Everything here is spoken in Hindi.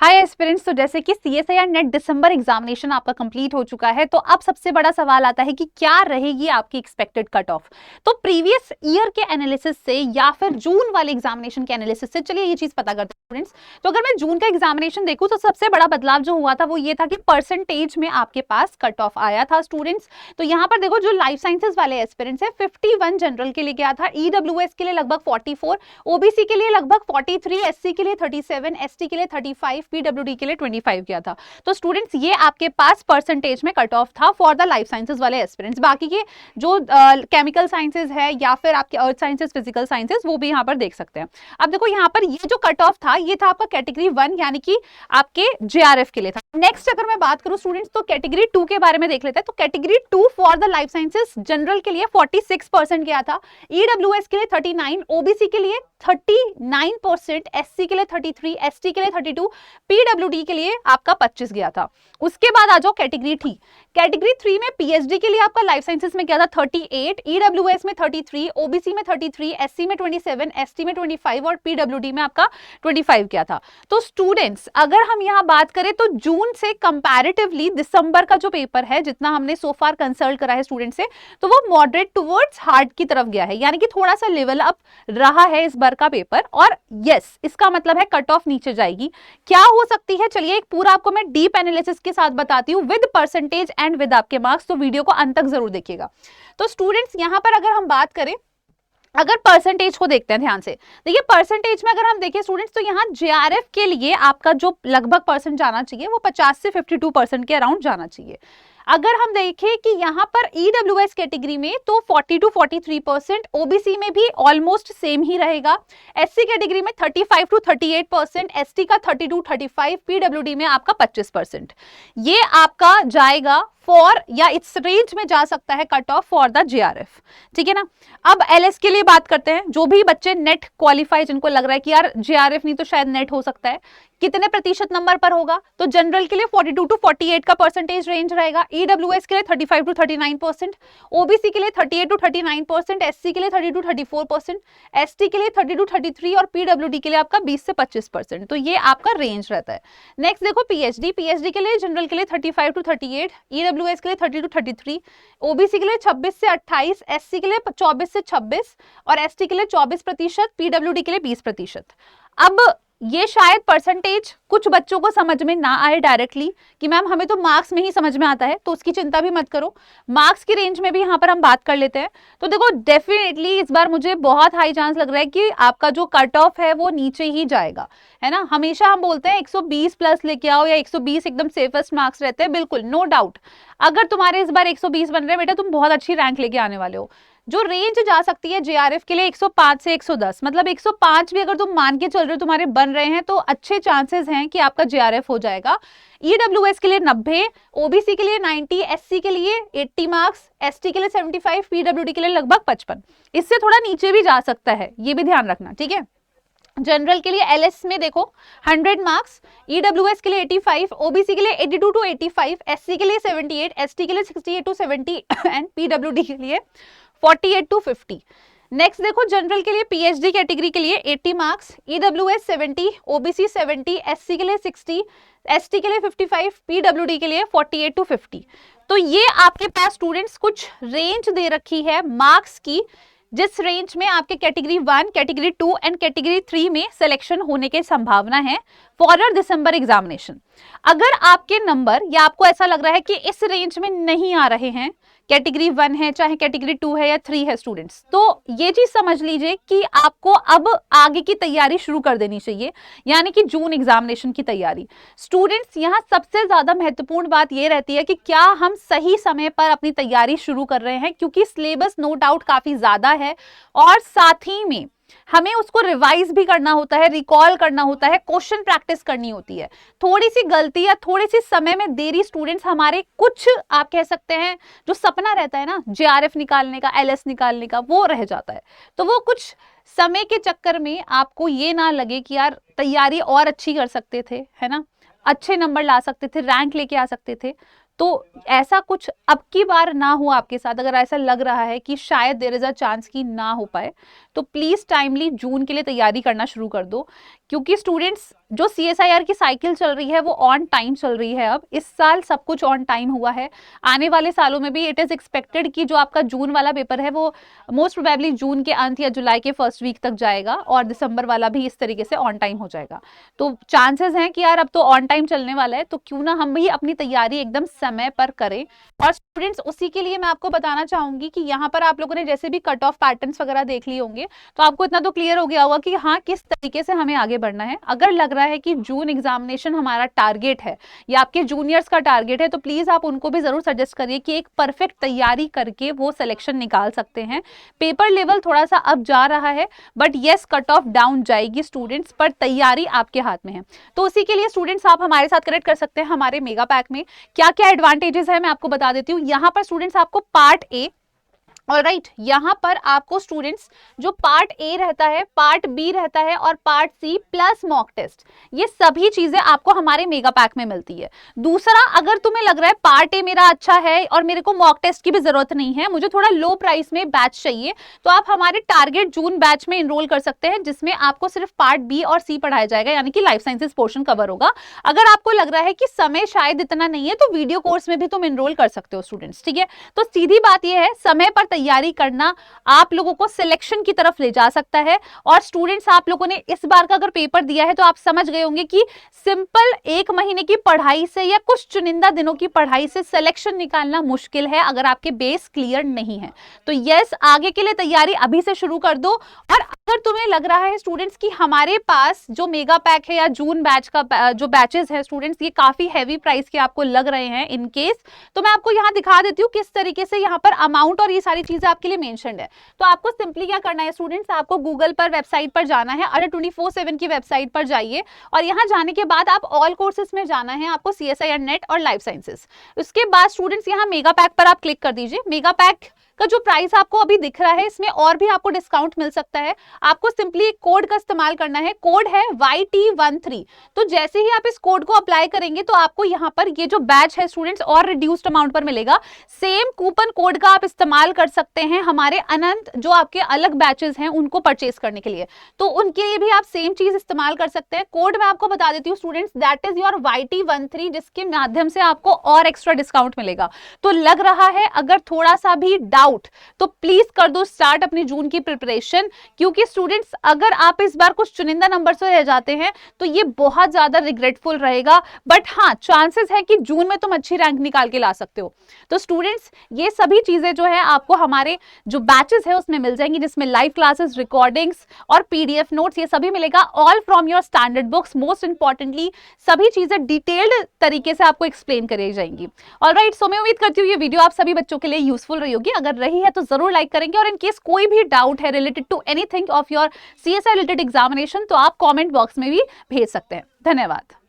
हाय एस्पिरेंट्स, तो जैसे कि सीएसआईआर नेट दिसंबर एग्जामिनेशन आपका कंप्लीट हो चुका है, तो अब सबसे बड़ा सवाल आता है कि क्या रहेगी आपकी एक्सपेक्टेड कट ऑफ। तो प्रीवियस ईयर के एनालिसिस से या फिर जून वाले एग्जामिनेशन के एनालिसिस से चलिए ये चीज पता करते हैं स्टूडेंट्स। तो अगर मैं जून का एग्जामिनेशन देखूं तो सबसे बड़ा बदलाव जो हुआ था वो ये था कि परसेंटेज में आपके पास कट ऑफ आया था स्टूडेंट्स। तो यहाँ पर देखो, जो लाइफ साइंसेज वाले एस्पिरेंट्स है 51 जनरल के लिए गया था, ईडब्ल्यूएस के लिए लगभग 44, ओबीसी के लिए लगभग 43, एससी के लिए 37, एसटी के लिए 35, पीडब्ल्यूडी के लिए 25 किया था। तो स्टूडेंट्स ये आपके पास परसेंटेज में कट ऑफ था फॉर द लाइफ साइंसेज वाले एस्पिरेंट्स। बाकी के जो केमिकल साइंसेज है या फिर आपके अर्थ साइंसेज, फिजिकल साइंसेज, वो भी यहाँ पर देख सकते हैं। अब देखो यहाँ पर ये जो कट ऑफ था ये था आपका कैटेगरी 1 यानी कि आपके जेआरएफ के लिए था। नेक्स्ट अगर मैं बात करूं स्टूडेंट्स तो कैटेगरी 2 के बारे में देख लेते हैं। तो category 2 for the life sciences general के लिए 46% गया था, ईडब्ल्यूएस के लिए 39, ओबीसी के लिए 39%, एससी के लिए 33, एसटी के लिए 32, पीडब्ल्यूडी के लिए आपका 25 गया था। उसके बाद आ जाओ कैटेगरी 3। कैटेगरी 3 में पीएचडी के लिए आपका लाइफ साइंसेज में गया था 38, ईडब्ल्यूएस में 33, ओबीसी में 33, एससी में 27, एसटी में 25 और पीडब्ल्यूडी में आपका 25 गया था। तो स्टूडेंट्स अगर हम यहाँ बात करें तो जून से कंपैरेटिवली दिसंबर का जो पेपर है, जितना हमने सो फार कंसल्ट करा है स्टूडेंट से, तो वो मॉडरेट टुवर्ड्स हार्ड की तरफ गया है, यानी कि थोड़ा सा लेवल अप रहा है इस बार का पेपर। और यस, इसका मतलब है कट ऑफ नीचे जाएगी। क्या हो सकती है, चलिए एक पूरा आपको मैं डीप एनालिसिस के साथ बताती हूँ विद परसेंटेज एंड विद आपके मार्क्स, तो वीडियो को अंत तक जरूर देखिएगा। तो स्टूडेंट्स यहां पर अगर हम बात करें, अगर परसेंटेज को देखते हैं ध्यान से, देखिए परसेंटेज में अगर हम देखें स्टूडेंट्स तो यहाँ जेआरएफ के लिए आपका जो लगभग परसेंट जाना चाहिए वो 50 से 52% के अराउंड जाना चाहिए। अगर हम देखें कि यहाँ पर ईडब्ल्यूएस कैटेगरी में तो 40 to 43%, ओबीसी में भी ऑलमोस्ट सेम ही रहेगा, एससी कैटेगरी में 35 to 38%, एसटी का 32 35, पीडब्ल्यूडी में आपका 25%। ये आपका जाएगा फॉर या इस रेंज में जा सकता है cut off for the JRF, ठीक है ना। अब एलएस के लिए बात करते हैं। जो भी बच्चे नेट क्वालिफाई, जिनको लग रहा है कि यार जेआरएफ नहीं तो शायद नेट हो सकता है, कितने प्रतिशत नंबर पर होगा, तो जनरल के लिए 42 to 48 का परसेंटेज रेंज रहेगा, ईडब्ल्यूएस के लिए 35 to 39%, ओबीसी के लिए 38 to 39%, एससी के लिए 30 to 34%, एसटी के लिए 30 to 33 और पीडब्ल्यूडी के लिए आपका 20 से 25%। तो ये आपका रेंज रहता है। नेक्स्ट देखो पीएचडी के लिए जनरल के लिए 35 to 38, ईडब्ल्यूएस के लिए 30 to 33, ओबीसी के लिए 26 से 28, एससी के लिए 24 से 26 और एसटी के लिए 24%, पीडब्ल्यूडी के लिए 20%। अब ये शायद परसेंटेज कुछ बच्चों को समझ में ना आए डायरेक्टली कि मैम हमें तो मार्क्स में ही समझ में आता है, तो उसकी चिंता भी मत करो, मार्क्स की रेंज में भी यहाँ पर हम बात कर लेते हैं। तो देखो डेफिनेटली इस बार मुझे बहुत हाई चांस लग रहा है कि आपका जो कट ऑफ है वो नीचे ही जाएगा, है ना। हमेशा हम बोलते हैं 120 प्लस लेके आओ या 120 एकदम सेफेस्ट मार्क्स रहते हैं, बिल्कुल नो डाउट। अगर तुम्हारे इस बार 120 बन रहे हैं बेटा, तुम बहुत अच्छी रैंक लेके आने वाले हो। जो रेंज जा सकती है जेआरएफ के लिए 105 से 110, मतलब 105 भी अगर तुम मान के चल रहे हो तुम्हारे बन रहे हैं तो अच्छे चांसेस हैं कि आपका जेआरएफ हो जाएगा। ईडब्ल्यूएस के लिए 90, ओबीसी के लिए 90, एससी के लिए 80 मार्क्स, एसटी के लिए 75, पीडब्ल्यूडी के लिए लगभग 55। इससे थोड़ा नीचे भी जा सकता है, ये भी ध्यान रखना, ठीक है। जनरल के लिए एलएस में देखो 100 मार्क्स, ईडब्ल्यूएस के लिए 85, ओबीसी के लिए 82 to 85, एससी के लिए 78, एसटी के लिए 68 to 70 एंड पीडब्ल्यूडी के लिए 48 to 50। नेक्स्ट देखो जनरल के लिए पीएचडी कैटेगरी के लिए 80 मार्क्स, ईडब्ल्यूएस 70, ओबीसी 70, एससी के लिए 60, एसटी के लिए 55, पीडब्ल्यूडी के लिए 48 to 50। तो ये आपके पास स्टूडेंट्स कुछ रेंज दे रखी है मार्क्स की, जिस रेंज में आपके कैटेगरी 1, कैटेगरी 2 एंड कैटेगरी 3 में सिलेक्शन होने की संभावना है फॉर दिसंबर एग्जामिनेशन। अगर आपके नंबर या आपको ऐसा लग रहा है कि इस रेंज में नहीं आ रहे हैं, कैटेगरी 1 है चाहे कैटेगरी 2 है या 3 है स्टूडेंट्स, तो ये चीज समझ लीजिए कि आपको अब आगे की तैयारी शुरू कर देनी चाहिए, यानी कि जून एग्जामिनेशन की तैयारी। स्टूडेंट्स यहाँ सबसे ज्यादा महत्वपूर्ण बात ये रहती है कि क्या हम सही समय पर अपनी तैयारी शुरू कर रहे हैं, क्योंकि सिलेबस नो डाउट काफी ज्यादा है और साथ ही में हमें उसको रिवाइज भी करना होता है, रिकॉल करना होता है, क्वेश्चन प्रैक्टिस करनी होती है। थोड़ी सी गलती या थोड़ी सी समय में देरी स्टूडेंट्स हमारे कुछ, आप कह सकते हैं जो सपना रहता है ना जेआरएफ निकालने का, एलएस निकालने का, वो रह जाता है। तो वो कुछ समय के चक्कर में आपको ये ना लगे कि यार तैयारी और अच्छी कर सकते थे, है ना, अच्छे नंबर ला सकते थे, रैंक लेके आ सकते थे, तो ऐसा कुछ अब की बार ना हो आपके साथ। अगर ऐसा लग रहा है कि शायद देयर इज अ चांस कि ना हो पाए, तो प्लीज टाइमली जून के लिए तैयारी करना शुरू कर दो, क्योंकि स्टूडेंट्स जो CSIR की साइकिल चल रही है वो ऑन टाइम चल रही है। अब इस साल सब कुछ ऑन टाइम हुआ है, आने वाले सालों में भी इट इज एक्सपेक्टेड कि जो आपका जून वाला पेपर है वो मोस्ट प्रोबेबली जून के अंत या जुलाई के फर्स्ट वीक तक जाएगा, और दिसंबर वाला भी इस तरीके से ऑन टाइम हो जाएगा। तो चांसेस हैं कि यार अब तो ऑन टाइम चलने वाला है, तो क्यों ना हम भी अपनी तैयारी एकदम समय पर करें। और स्टूडेंट्स उसी के लिए मैं आपको बताना चाहूंगी कि यहाँ पर आप लोगों ने जैसे भी कट ऑफ पैटर्न्स वगैरह देख लिए होंगे, तो आपको इतना तो क्लियर हो गया होगा कि हाँ किस तरीके से हमें आगे बढ़ना है। अगर लग रहा है कि जून एग्जामिनेशन हमारा टारगेट है या आपके जूनियर्स का टारगेट है, तो प्लीज आप उनको भी जरूर सजेस्ट करिए कि एक परफेक्ट तैयारी करके वो सिलेक्शन निकाल सकते हैं। पेपर लेवल थोड़ा सा अब जा रहा है, but yes cut off down जाएगी स्टूडेंट्स, पर तैयारी आपके हाथ में है। तो उसी के लिए स्टूडेंट्स आप हमारे साथ कनेक्ट कर सकते हैं। हमारे मेगा पैक में क्या क्या एडवांटेजेस है मैं आपको बता देती हूँ। यहाँ पर स्टूडेंट्स आपको पार्ट ए, ऑलराइट, यहाँ पर आपको स्टूडेंट्स जो पार्ट ए रहता है, पार्ट बी रहता है और part C plus mock test, ये सभी चीजें आपको हमारे मेगा पैक में मिलती है। दूसरा, अगर तुम्हें लग रहा है पार्ट ए मेरा अच्छा है और मेरे को मॉक टेस्ट की भी जरूरत नहीं है, मुझे थोड़ा लो प्राइस में बैच चाहिए, तो आप हमारे टारगेट जून बैच में इनरोल कर सकते हैं, जिसमें आपको सिर्फ पार्ट बी और सी पढ़ाया जाएगा, यानी कि लाइफ साइंसेस पोर्शन कवर होगा। अगर आपको लग रहा है कि समय शायद इतना नहीं है, तो वीडियो कोर्स में भी तुम इनरोल कर सकते हो स्टूडेंट्स, ठीक है। तो सीधी बात यह है, समय पर तैयारी करना आप लोगों को सिलेक्शन की तरफ ले जा सकता है। और स्टूडेंट्स आप लोगों ने इस बार का अगर पेपर दिया है तो आप समझ गए होंगे कि सिंपल एक महीने की पढ़ाई से या कुछ चुनिंदा दिनों की पढ़ाई से सिलेक्शन निकालना मुश्किल है अगर आपके बेस क्लियर नहीं है। तो यस, आगे के लिए तैयारी अभी से शुरू कर दो। और अगर तुम्हें लग रहा है स्टूडेंट्स कि हमारे पास जो मेगा पैक है या जून बैच का जो बैचेस है स्टूडेंट्स, ये काफी हैवी प्राइस के आपको लग रहे हैं इन केस, तो मैं आपको यहाँ दिखा देती हूँ किस तरीके से यहाँ पर अमाउंट और ये सारी चीजें आपके लिए मेंशन्ड है। तो आपको सिंपली क्या करना है स्टूडेंट्स, आपको गूगल पर वेबसाइट पर जाना है, अरे 24/7 की वेबसाइट पर जाइए, और यहाँ जाने के बाद आप ऑल कोर्सेज में जाना है, आपको CSIR नेट और लाइफ साइंसेस। उसके बाद स्टूडेंट्स यहाँ मेगा पैक पर आप क्लिक कर दीजिए। मेगा पैक का जो प्राइस आपको अभी दिख रहा है, इसमें और भी आपको डिस्काउंट मिल सकता है। आपको सिंपली एक कोड का इस्तेमाल करना है, कोड है YT13। तो जैसे ही आप इस कोड को अप्लाई करेंगे तो आपको यहाँ पर ये जो बैच है स्टूडेंट्स और रिड्यूस्ड अमाउंट पर मिलेगा। सेम कूपन कोड का आप इस्तेमाल कर सकते हैं हमारे अनंत जो आपके अलग बैचेस हैं उनको परचेस करने के लिए, तो उनके लिए भी आप सेम चीज इस्तेमाल कर सकते हैं। कोड मैं आपको बता देती हूँ students, that is your YT13, जिसके माध्यम से आपको और एक्स्ट्रा डिस्काउंट मिलेगा। तो लग रहा है अगर थोड़ा सा भी डाउट, तो प्लीज कर दो स्टार्ट अपनी जून की प्रिपरेशन, क्योंकि स्टूडेंट्स अगर आप इस बार कुछ चुनिंदा नंबर से रह जाते हैं तो ये बहुत ज्यादा रिग्रेटफुल रहेगा, बट हाँ चांसेस है कि जून में तुम अच्छी रैंक निकाल के ला सकते हो। तो स्टूडेंट्स ये सभी चीजें जो है आपको हमारे जो बैचेस है उसमें मिल जाएंगी, जिसमें लाइव क्लासेस, रिकॉर्डिंग्स और PDF नोट्स, ये सभी मिलेगा all from your standard books. Most importantly सभी चीजें डिटेल्ड तरीके से आपको एक्सप्लेन करी जाएंगी। ऑलराइट, सो मैं उम्मीद करती हूँ ये वीडियो आप सभी बच्चों के लिए यूजफुल रही होगी। अगर रही है तो जरूर लाइक करेंगे, और इन केस कोई भी डाउट है related to anything of your CSI related examination तो आप कमेंट बॉक्स में भी भेज सकते हैं। धन्यवाद।